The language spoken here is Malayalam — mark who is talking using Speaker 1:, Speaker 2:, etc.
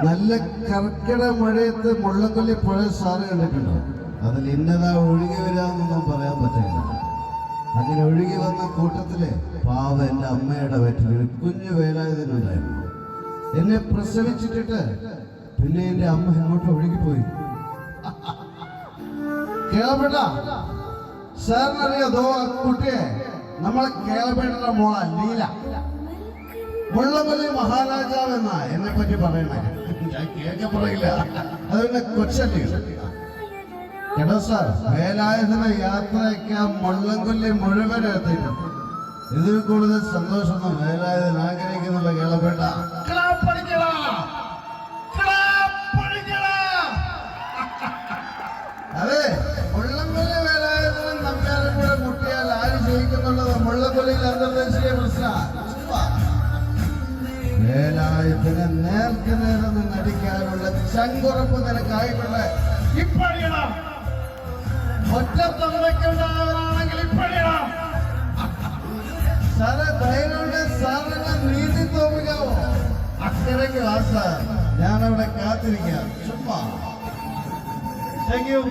Speaker 1: നല്ല കർക്കിട മഴയത്ത് മുള്ളക്കൊല്ലി പുഴ സാറ് കണ്ടിട്ടുണ്ടോ? അതിൽ ഇന്നതാ ഒഴുകി വരാമെന്നൊന്നും പറയാൻ പറ്റില്ല. അങ്ങനെ ഒഴുകി വന്ന കൂട്ടത്തില് പാവ എൻ്റെ അമ്മയുടെ വയറ്റിൽ ഒരു കുഞ്ഞു വേലായുധനുണ്ടായിരുന്നു. എന്നെ പ്രസവിച്ചിട്ടിട്ട് പിന്നെ എൻ്റെ അമ്മ എങ്ങോട്ട് ഒഴുകിപ്പോയി. കേളപ്പെട്ട സാറിനറിയാതോ ആ കുട്ടിയെ? നമ്മളെ കേളപ്പെട്ട മോള ലീല. മുള്ളക്കൊല്ലി മഹാരാജാവ് എന്നാ എന്നെ പറ്റി പറയണേ. ഞാൻ കേൾക്ക പറയില്ല, അതുകൊണ്ട് കൊച്ചല്ലേ. കേട്ടോ സാർ, വേലായുധനെ യാത്രയ്ക്കാൻ മുള്ളംകൊല്ലി മുഴുവൻ എത്തിയിട്ടുണ്ട്. ഇതിൽ കൂടുതൽ സന്തോഷമൊന്നും വേലായുധൻ ആഗ്രഹിക്കുന്നുള്ള കേളപ്പെട്ട. അതെ, മുള്ളംകൊല്ലി വേലായുധനും നമ്പ്യാരും കൂടെ മുട്ടിയാൽ ആര് ജയിക്കുന്നുള്ളത് മുള്ളംകൊല്ലിയിൽ അന്തർദേശീയ പ്രശ്നമാണ്. വേലായുധനെ നേർക്ക് നേരെ നിന്നടിക്കാനുള്ള ചങ്കുറപ്പ് നിനക്കായിക്കൊണ്ട് ഇപ്പഴിയണം. ഒറ്റത്തവണയ്ക്കുണ്ടാവണമെങ്കിൽ ഇപ്പഴിയണം. സാറെ ധൈര്യമുണ്ട്, സാറിന് നീതി തോന്നുകയോ? അക്കരയ്ക്ക് ആ സാർ, ഞാനവിടെ കാത്തിരിക്കാം. ചുമ്മാ. Thank you.